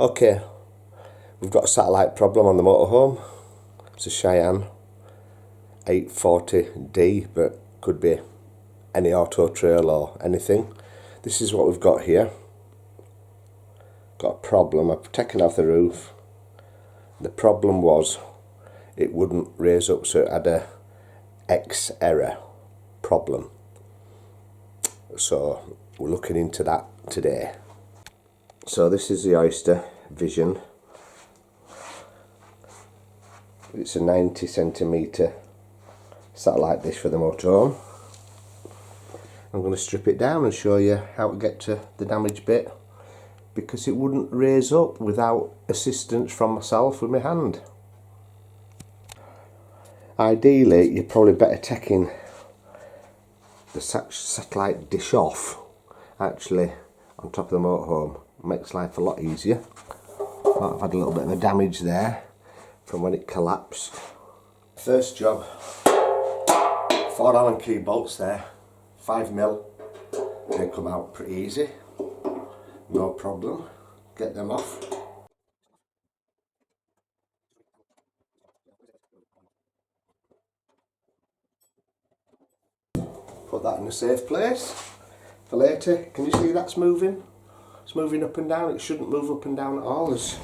Okay, we've got a satellite problem on the motorhome. It's a Cheyenne 840D, but could be any auto trail or anything. This is what we've got here. Got a problem. I've taken off the roof. The problem was it wouldn't raise up, so it had a X error problem. So we're looking into that today. So this is the Oyster Vision. It's a 90cm satellite dish for the motorhome. I'm going to strip it down and show you how to get to the damaged bit, because it wouldn't raise up without assistance from myself with my hand. Ideally, you're probably better taking the satellite dish off actually on top of the motorhome. It makes life a lot easier. I've had a little bit of a damage there from when it collapsed. First job, 4 Allen key bolts there, 5mm. They come out pretty easy, no problem. Get them off. Put that in a safe place for later. Can you see that's moving? It's moving up and down. It shouldn't move up and down at all. There's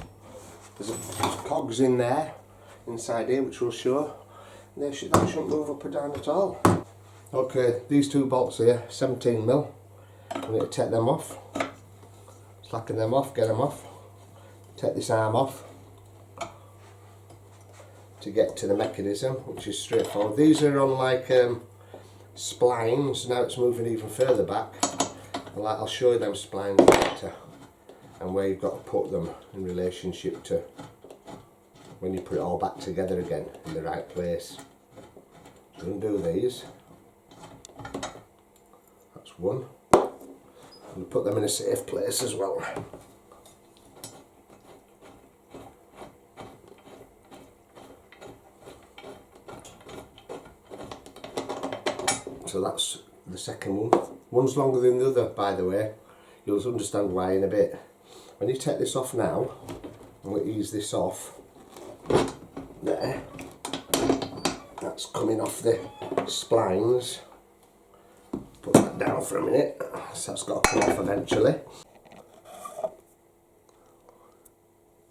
cogs in there, inside here, which will show. That shouldn't move up and down at all. Okay, these 2 bolts here, 17mm. I'm going to take them off. Slacken them off, get them off. Take this arm off to get to the mechanism, which is straightforward. These are on like splines. Now it's moving even further back. I'll show you them splines later and where you've got to put them in relationship to when you put it all back together again in the right place. So undo these. That's one. And put them in a safe place as well. So that's the second one. One's longer than the other, by the way. You'll understand why in a bit. When you take this off now, I'm going to ease this off. There. That's coming off the splines. Put that down for a minute. So that's got to come off eventually.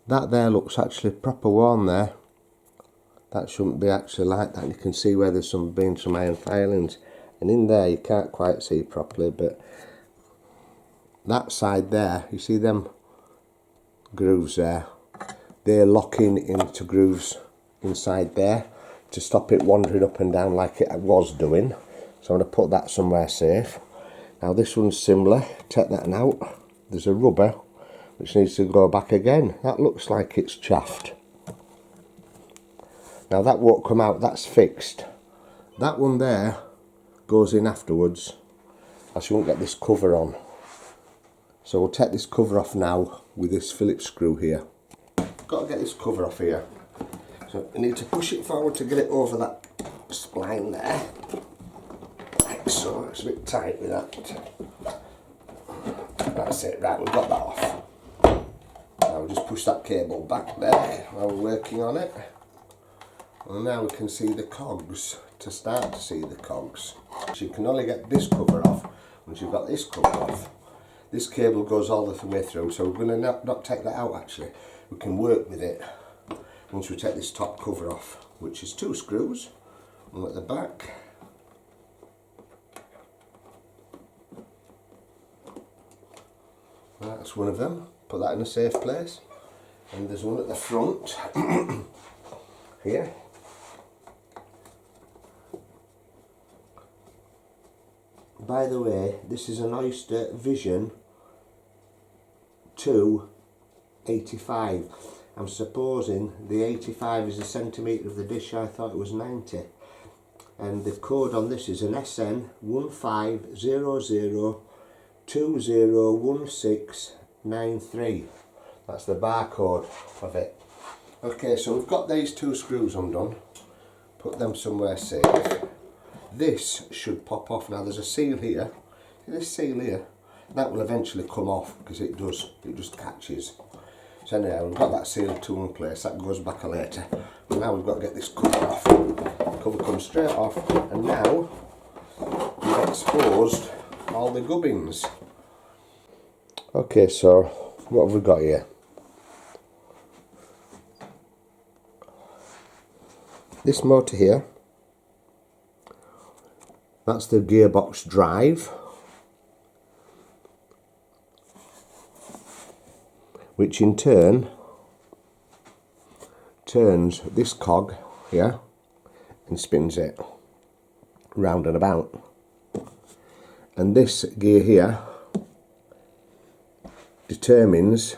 That there looks actually proper worn there. That shouldn't be actually like that. You can see where there's been some iron filings. And in there you can't quite see properly, but that side there, you see them grooves there? They're locking into grooves inside there to stop it wandering up and down like it was doing. So I'm going to put that somewhere safe. Now this one's similar. Take that out. There's a rubber which needs to go back again. That looks like it's chaffed. Now that won't come out, that's fixed. That one there goes in afterwards, as you won't get this cover on. So we'll take this cover off now with this Phillips screw here. Got to get this cover off here. So you need to push it forward to get it over that spline there. Like so, it's a bit tight with that. That's it, right, we've got that off. Now we'll just push that cable back there while we're working on it. And now we can see the cogs, to start to see the cogs. So you can only get this cover off once you've got this cover off. This cable goes all the way through, so we're going to not take that out actually. We can work with it once we take this top cover off, which is 2 screws, one at the back. That's one of them. Put that in a safe place. And there's one at the front here. By the way, this is an Oyster Vision 285. I'm supposing the 85 is a centimetre of the dish. I thought it was 90. And the code on this is an SN 1500201693. That's the barcode of it. Okay, so we've got these 2 screws undone. Put them somewhere safe. This should pop off. Now there's a seal here. See this seal here? That will eventually come off because it just catches. So anyhow, we've got that sealed tool in place, that goes back a later. And now we've got to get this cover off. The cover comes straight off, and now we've exposed all the gubbins. Okay, so what have we got here? This motor here, that's the gearbox drive, which in turn turns this cog here and spins it round and about. And this gear here determines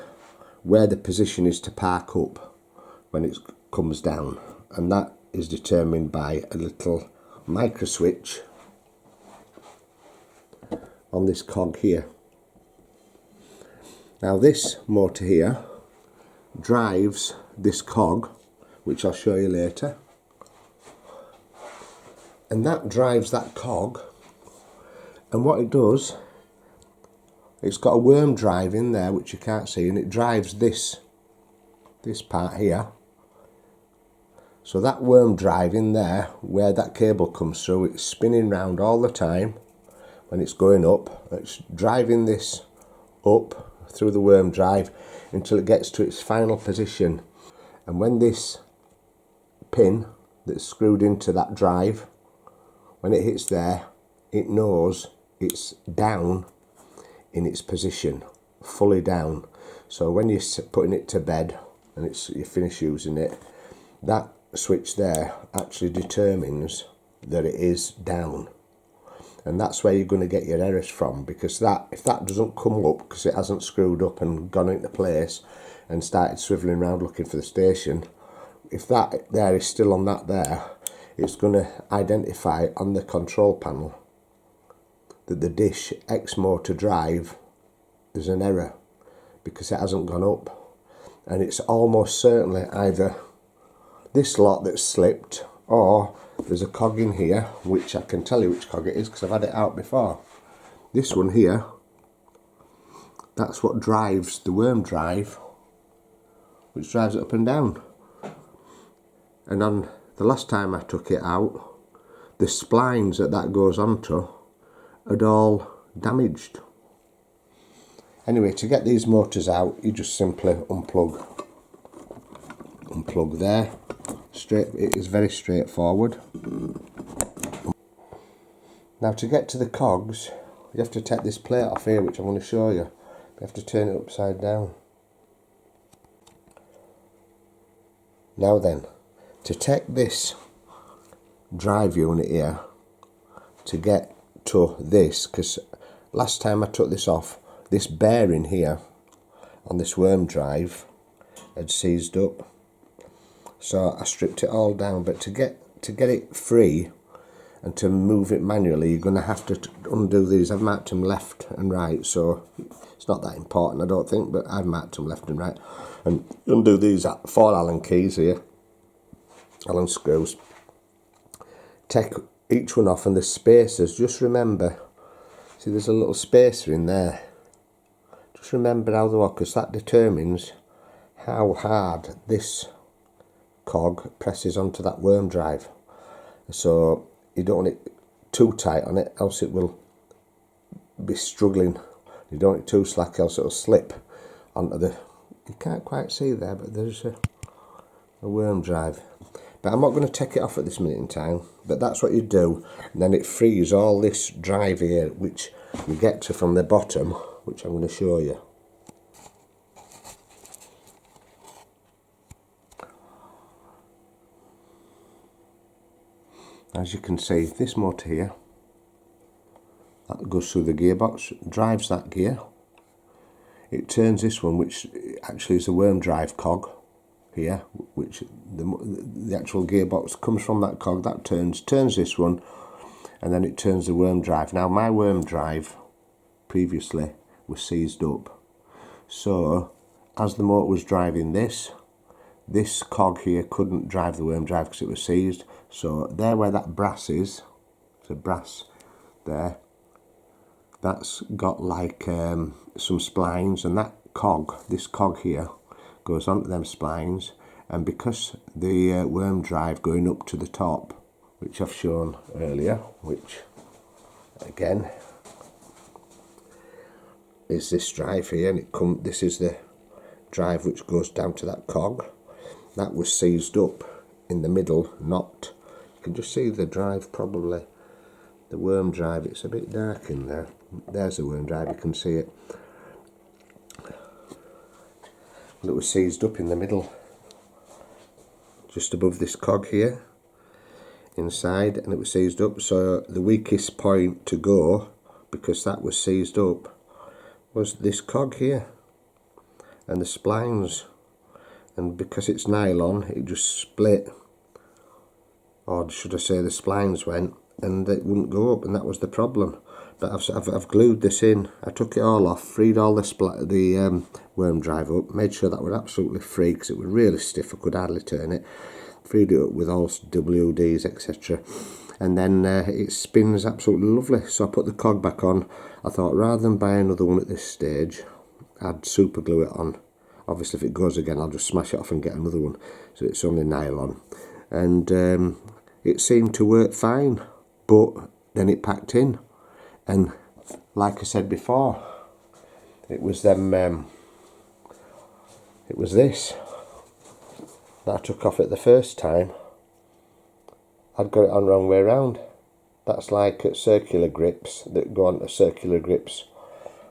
where the position is to park up when it comes down, and that is determined by a little micro switch on this cog here. Now this motor here drives this cog, which I'll show you later, and that drives that cog, and what it does, it's got a worm drive in there which you can't see, and it drives this part here. So that worm drive in there, where that cable comes through, it's spinning round all the time when it's going up. It's driving this up through the worm drive until it gets to its final position. And when this pin that's screwed into that drive, when it hits there, it knows it's down in its position, fully down. So when you're putting it to bed and you finish using it, that switch there actually determines that it is down, and that's where you're going to get your errors from, because that, if that doesn't come up because it hasn't screwed up and gone into place and started swiveling around looking for the station, if that there is still on that there, it's going to identify on the control panel that the dish X motor drive, there's an error because it hasn't gone up, and it's almost certainly either this lot that's slipped, or there's a cog in here, which I can tell you which cog it is because I've had it out before. This one here, that's what drives the worm drive, which drives it up and down. And on the last time I took it out, the splines that goes onto had all damaged. Anyway, to get these motors out, you just simply unplug there. It is very straightforward. Now to get to the cogs, you have to take this plate off here, which I'm going to show you. You have to turn it upside down. Now then, to take this drive unit here, to get to this, because last time I took this off, this bearing here on this worm drive had seized up. So I stripped it all down, but to get it free and to move it manually, you're going to have to undo these. I've marked them left and right, so it's not that important, I don't think, but I've marked them left and right. And undo these 4 Allen keys here, Allen screws. Take each one off, and the spacers, just remember, see there's a little spacer in there. Just remember how they are, because that determines how hard this cog presses onto that worm drive. So you don't want it too tight on it, else it will be struggling. You don't want it too slack, else it'll slip onto the, you can't quite see there, but there's a worm drive. But I'm not going to take it off at this minute in time, but that's what you do, and then it frees all this drive here, which you get to from the bottom, which I'm going to show you. As you can see, this motor here, that goes through the gearbox, drives that gear. It turns this one, which actually is a worm drive cog here, which the actual gearbox comes from that cog, that turns this one, and then it turns the worm drive. Now my worm drive previously was seized up, so as the motor was driving this cog here couldn't drive the worm drive because it was seized. So there where that brass is, it's a brass there, that's got like some splines, and that cog, this cog here, goes onto them splines, and because the worm drive going up to the top, which I've shown earlier, which again is this drive here, and this is the drive which goes down to that cog. That was seized up in the middle, not, you can just see the drive, probably the worm drive. It's a bit dark in there. There's the worm drive, you can see it. It was seized up in the middle, just above this cog here, inside, and it was seized up. So the weakest point to go, because that was seized up, was this cog here and the splines, and because it's nylon, it just split, or should I say the splines went, and it wouldn't go up, and that was the problem. But I've glued this in. I took it all off, freed all the worm drive up, made sure that was absolutely free because it was really stiff, I could hardly turn it. Freed it up with all WDs, etc. And then it spins absolutely lovely. So I put the cog back on. I thought rather than buy another one at this stage, I'd super glue it on. Obviously if it goes again, I'll just smash it off and get another one. So it's only nylon. And it seemed to work fine, but then it packed in. And like I said before, it was them. It was this that I took off it the first time. I'd got it on the wrong way around. That's like circular grips that go on to circular grips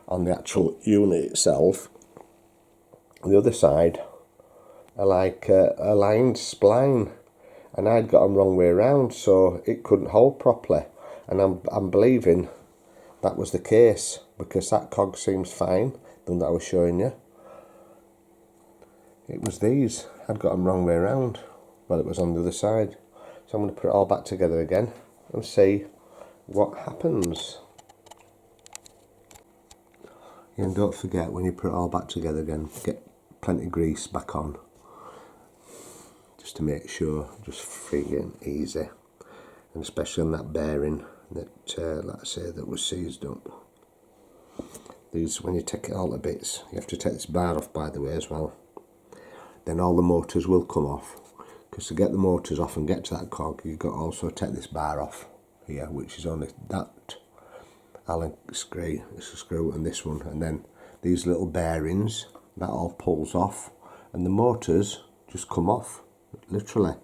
on the actual unit itself. The other side are like a lined spline, and I'd got them wrong way around, so it couldn't hold properly. And I'm believing that was the case, because that cog seems fine, the one that I was showing you. It was these, I'd got them wrong way around. Well, it was on the other side. So I'm going to put it all back together again and see what happens. And don't forget, when you put it all back together again, get plenty of grease back on, just to make sure, just friggin' easy. And especially on that bearing that, like I say, that was seized up. These, when you take it all to bits, you have to take this bar off, by the way, as well. Then all the motors will come off, because to get the motors off and get to that cog, you've got to also take this bar off here, which is only that Allen screw, it's a screw, and this one, and then these little bearings, that all pulls off, and the motors just come off, literally,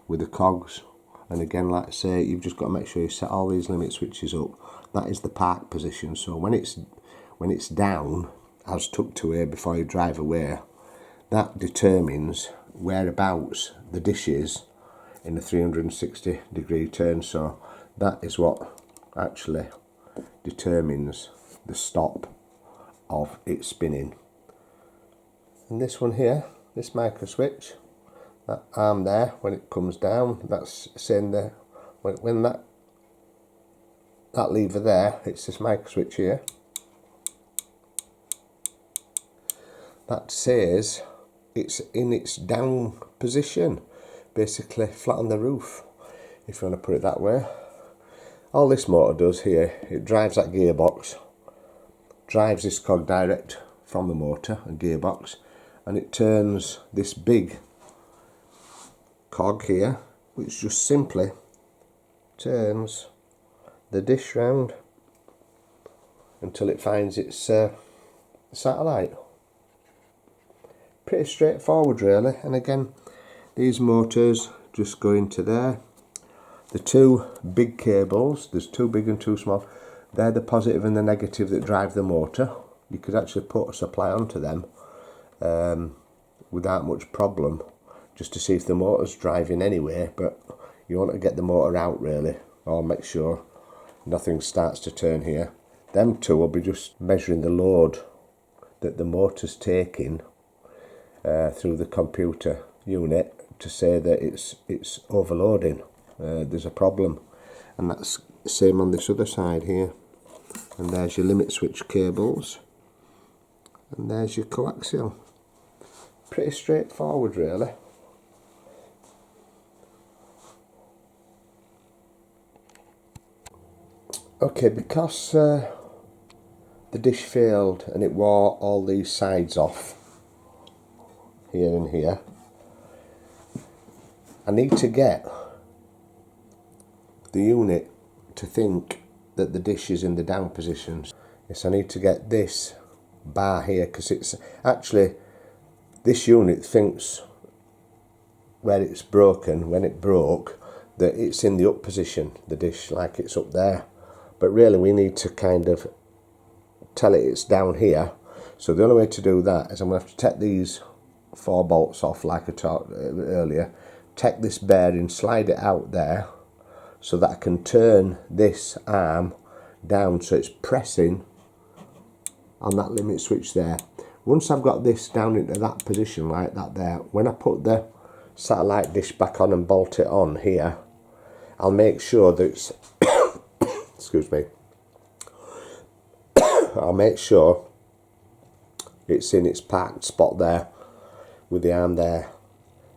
with the cogs. And again, like I say, you've just got to make sure you set all these limit switches up. That is the park position, so when it's down, as tucked to here before you drive away, that determines whereabouts the dish is in a 360 degree turn. So that is what actually determines the stop of it spinning. And this one here, this micro switch, that arm there, when it comes down, that's saying there, when that lever there, it's this micro switch here, that says it's in its down position, basically flat on the roof, if you want to put it that way. All this motor does here, it drives that gearbox, drives this cog direct from the motor and gearbox, and it turns this big cog here, which just simply turns the dish round until it finds its satellite. Pretty straightforward really. And again, these motors just go into there. The two big cables, there's two big and two small, they're the positive and the negative that drive the motor. You could actually put a supply onto them without much problem, just to see if the motor's driving anyway, but you want to get the motor out really, or make sure nothing starts to turn here. Them two will be just measuring the load that the motor's taking through the computer unit to say that it's overloading, there's a problem. And that's the same on this other side here. And there's your limit switch cables, and there's your coaxial. Pretty straightforward really. Okay, because the dish failed and it wore all these sides off, here and here. I need to get the unit to think that the dish is in the down position. Yes, I need to get this bar here, because it's actually, this unit thinks where it's broken, when it broke, that it's in the up position, the dish, like it's up there. But really we need to kind of tell it it's down here. So the only way to do that is I'm going to have to take these 4 bolts off, like I talked earlier, take this bearing, slide it out there, so that I can turn this arm down so it's pressing on that limit switch there. Once I've got this down into that position like that there, when I put the satellite dish back on and bolt it on here, I'll make sure that it's excuse me, I'll make sure it's in its parked spot there with the arm there.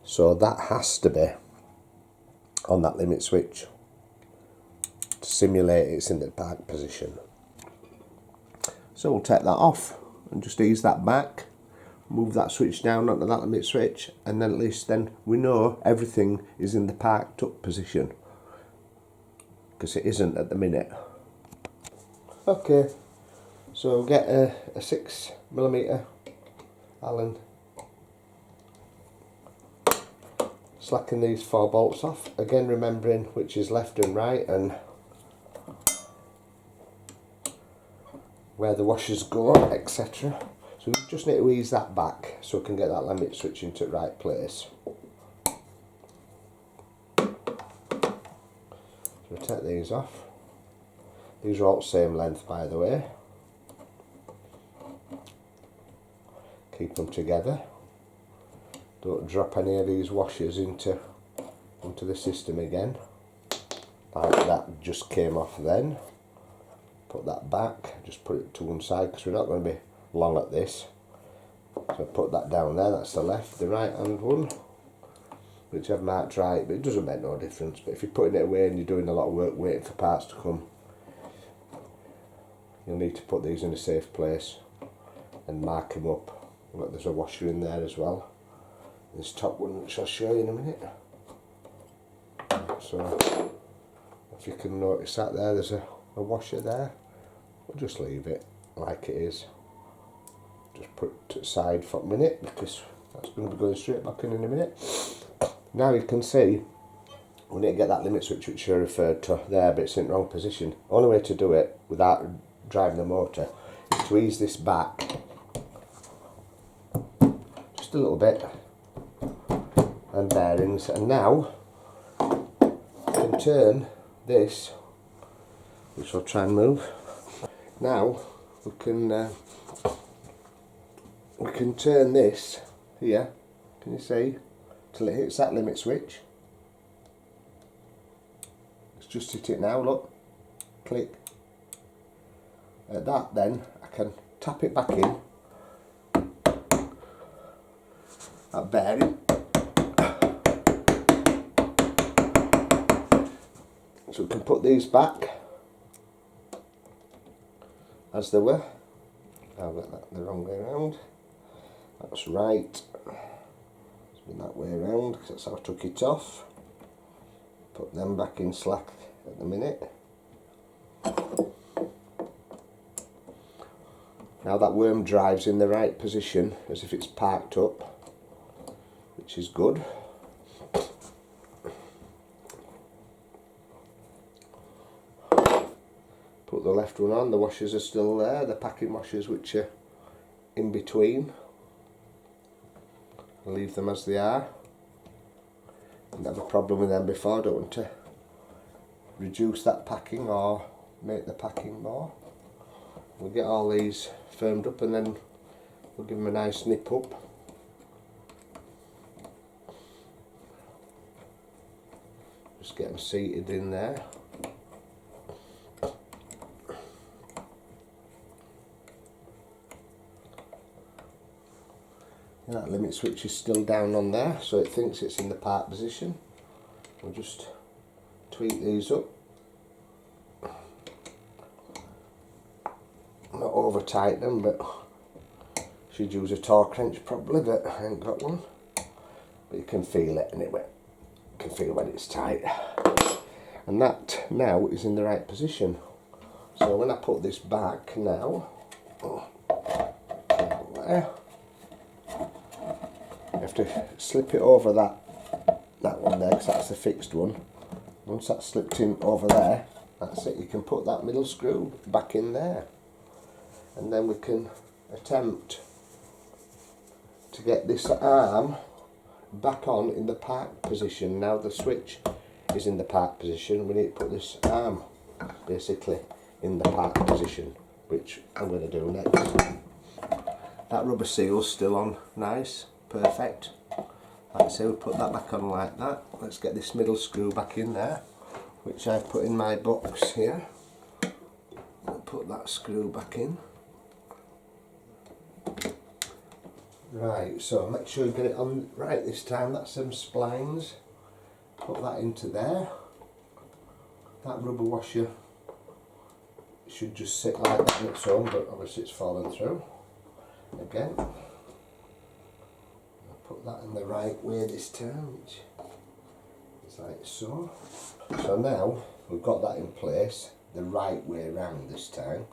So that has to be on that limit switch to simulate it's in the park position. So we'll take that off and just ease that back, move that switch down onto that limit switch, and then at least then we know everything is in the parked up position, because it isn't at the minute. Okay, so get a 6mm Allen, slacken these 4 bolts off, again remembering which is left and right and where the washers go, etc. So we just need to ease that back so we can get that limit switch into the right place. So we take these off. These are all the same length, by the way. Keep them together. Don't drop any of these washers into the system again. Like that just came off then. Put that back, just put it to one side because we're not going to be long at this. So put that down there, that's the left, the right hand one, which I've marked right, but it doesn't make no difference. But if you're putting it away and you're doing a lot of work waiting for parts to come, you'll need to put these in a safe place and mark them up. Look, there's a washer in there as well. This top one, which I'll show you in a minute. So if you can notice that there, there's a washer there. We'll just leave it like it is. Just put it to the side for a minute, because that's going to be going straight back in a minute. Now you can see we need to get that limit switch which I referred to there, but it's in the wrong position. Only way to do it without driving the motor is to ease this back just a little bit, and bearings, and now I can turn this, which I'll try and move. Now we can turn this here, can you see, till it hits that limit switch. It's just hit it now, look, click. At that then I can tap it back in, that bearing. So we can put these back as they were. I've got that the wrong way around. That's right. It's been that way around because that's how I took it off. Put them back in slack at the minute. Now that worm drives in the right position as if it's parked up, which is good. Put the left one on, the washers are still there, the packing washers which are in between. I'll leave them as they are. Didn't have a problem with them before, don't want to reduce that packing or make the packing more. We'll get all these firmed up and then we'll give them a nice nip up. Just get them seated in there. And that limit switch is still down on there, so it thinks it's in the park position. We'll just tweak these up. Not over tighten them, but should use a torque wrench probably, but I ain't got one. but you can feel it anyway. You can feel when it's tight. And that now is in the right position. So when I put this back now, there, you have to slip it over that one there, because that's the fixed one. Once that's slipped in over there, that's it. You can put that middle screw back in there, and then we can attempt to get this arm back on in the park position. Now the switch is in the park position, we need to put this arm basically in the park position, which I'm going to do next. That rubber seal's still on nice, perfect. Like I say, we'll put that back on like that. Let's get this middle screw back in there, which I've put in my box here. I'll put that screw back in. Right, so make sure you get it on right this time. That's some splines. Put that into there. That rubber washer should just sit like that on its own, but obviously it's fallen through. Again, I'll put that in the right way this time, which is like so. So now we've got that in place the right way around this time.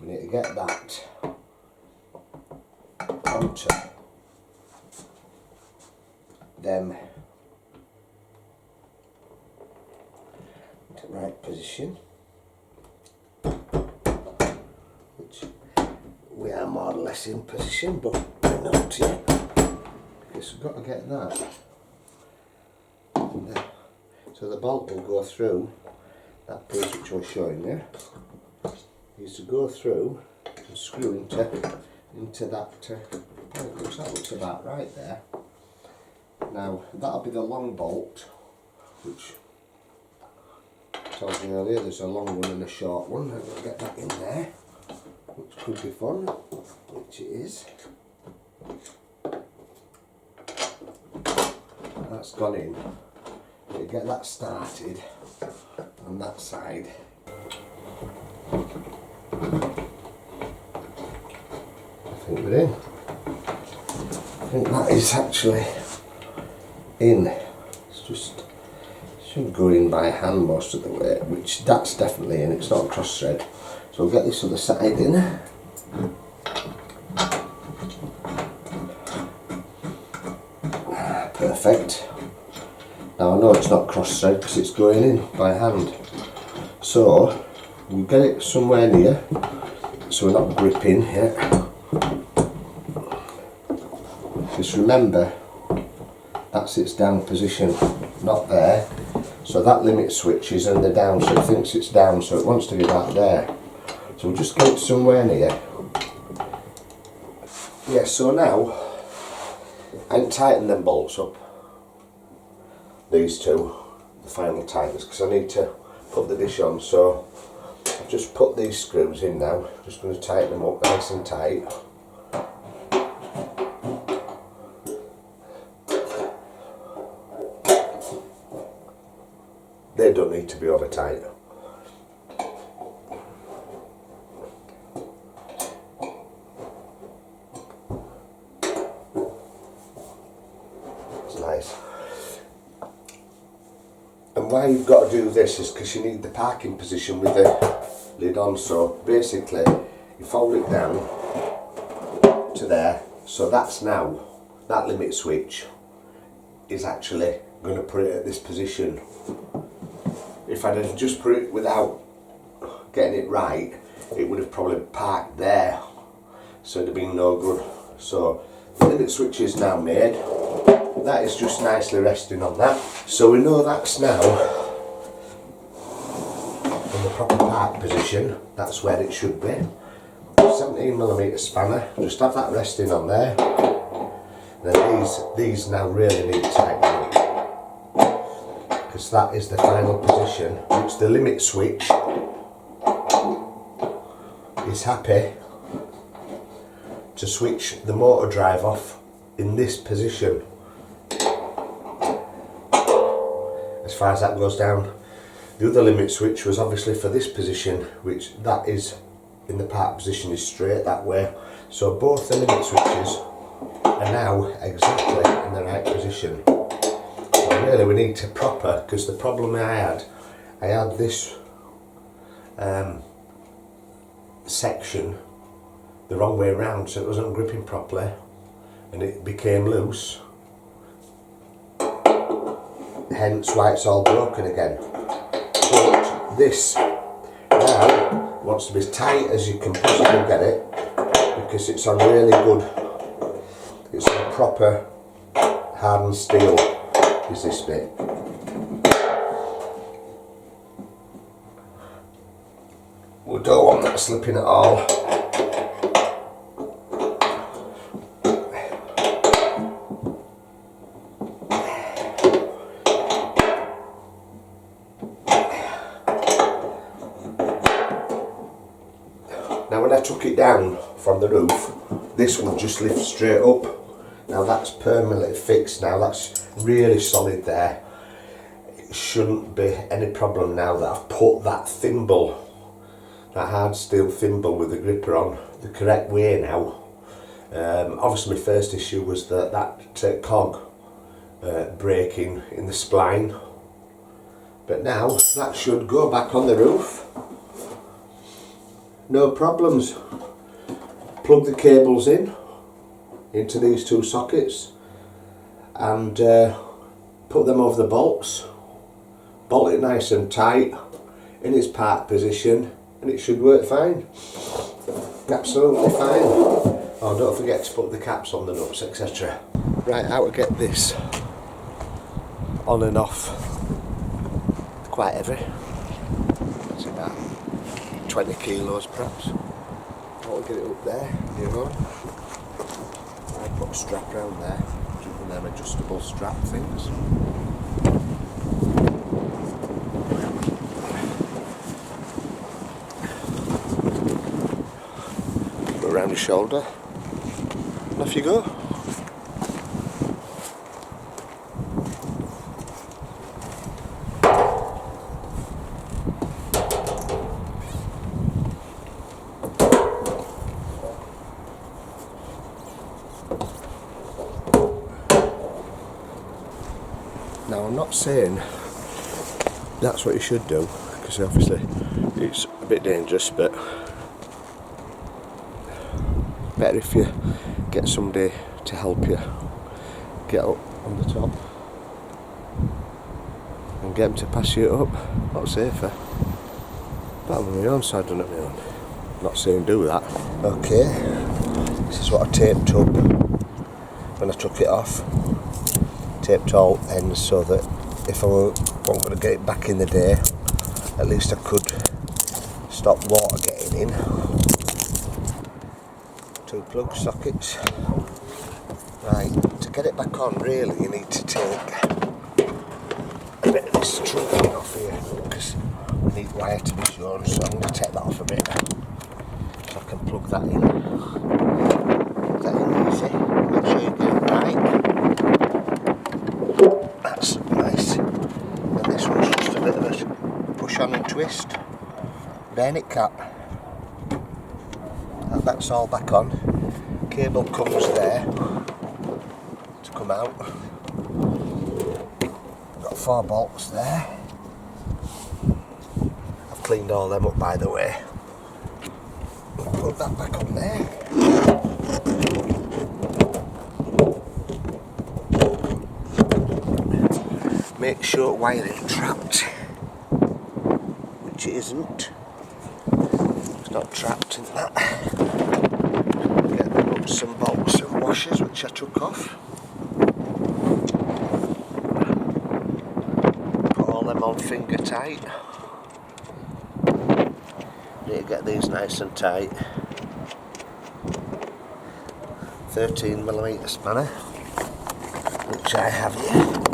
We need to get that onto them into the right position, which we are more or less in position, but we're not yet, because we've got to get that there. So the bolt will go through that piece which I was showing you. Needs to go through and screw into that. Well, it looks about right there. Now that'll be the long bolt, which I told you earlier there's a long one and a short one. I'm going to get that in there, which could be fun, which it is. That's gone in. To get that started on that side. I think we're in. I think that is actually in. It's just should go in by hand most of the way, which that's definitely in. It's not a cross thread. So we'll get this other side in. Perfect. Now I know it's not cross thread because it's going in by hand. So we'll get it somewhere near so we're not gripping here. Just remember that's its down position, not there. So that limit switch is in the down, so it thinks it's down, so it wants to get out there. So we'll just get it somewhere near. Yeah, so now I tighten them bolts up. These two, the final tightness, because I need to put the dish on. So I've just put these screws in now. Just going to tighten them up nice and tight. They don't need to be over tight. It's nice. And why you've got to do this is because you need the parking position with the lid on. So basically you fold it down to there. So that's now, that limit switch is actually going to put it at this position. If I'd have just put it without getting it right, it would have probably parked there, so it'd have been no good. So the limit switch is now made. That is just nicely resting on that. So we know that's now in the proper park position. That's where it should be. 17mm spanner. Just have that resting on there. Then these now really need tightening up, because that is the final position which the limit switch is happy to switch the motor drive off in this position. As far as that goes down. The other limit switch was obviously for this position, which that is in the park position is straight that way. So both the limit switches are now exactly in the right position. So really we need to proper, because the problem I had this section the wrong way around, so it wasn't gripping properly and it became loose, hence why it's all broken again. But this now wants to be as tight as you can possibly get it, because it's on really good, it's on proper hardened steel is this bit. We don't want that slipping at all. Now when I took it down from the roof, this would just lift straight up. Now that's permanently fixed now, that's really solid there. It shouldn't be any problem now that I've put that thimble, that hard steel thimble with the gripper on the correct way now. Obviously my first issue was that cog breaking in the spline, but now that should go back on the roof. No problems. Plug the cables into these two sockets and put them over the bolts. Bolt it nice and tight in its park position and it should work fine. Absolutely fine. Oh, don't forget to put the caps on the nuts, etc. Right, how to get this on and off. It's quite heavy. It's about 20 kilos perhaps. I'll get it up there, you know. I put a strap around there, using them adjustable strap things. Put it around your shoulder, and off you go. Now I'm not saying that's what you should do, because obviously it's a bit dangerous, but better if you get somebody to help you get up on the top and get them to pass you up. A lot safer. But I'm on my own, so I've done it on my own. Not saying do that. Okay, this is what I taped up when I took it off. Taped all ends so that if I wasn't going to get it back in the day, at least I could stop water getting in. 2 plug sockets. Right, to get it back on really you need to take a bit of this trunking off here, because we need wire to be shown, so I'm going to take that off a bit so I can plug that in. Plug that in easy, make sure you get it right. That's nice. And this one's just a bit of a push on and twist. Bayonet cap. And that's all back on. Cable comes there to come out. Got 4 bolts there. I've cleaned all them up by the way. Put that back on there. Make sure wire is trapped, which it isn't. It's not trapped in that. Get some bolts and washers which I took off. Put all them on finger tight. Need to get these nice and tight. 13mm spanner, which I have here.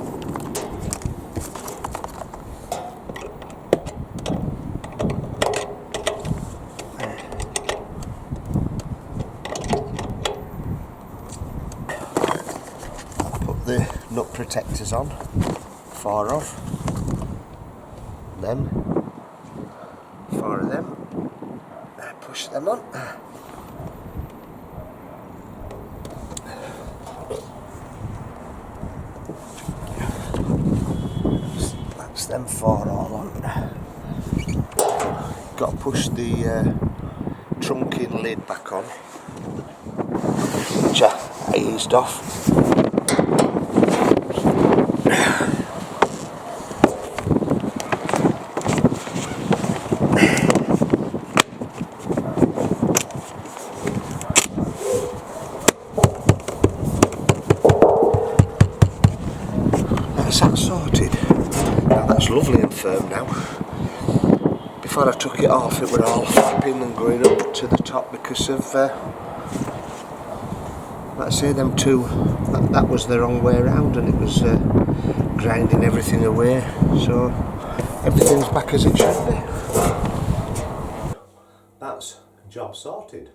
The nut protectors on, 4 of them, 4 of them, push them on, fix them four all on. Got to push the trunking lid back on, which I eased off. That's that sorted. Now that's lovely and firm now. Before I took it off, it were all flapping and going up to the top because of, let's say, them two, that was the wrong way around, and it was grinding everything away, so everything's back as it should be. That's job sorted.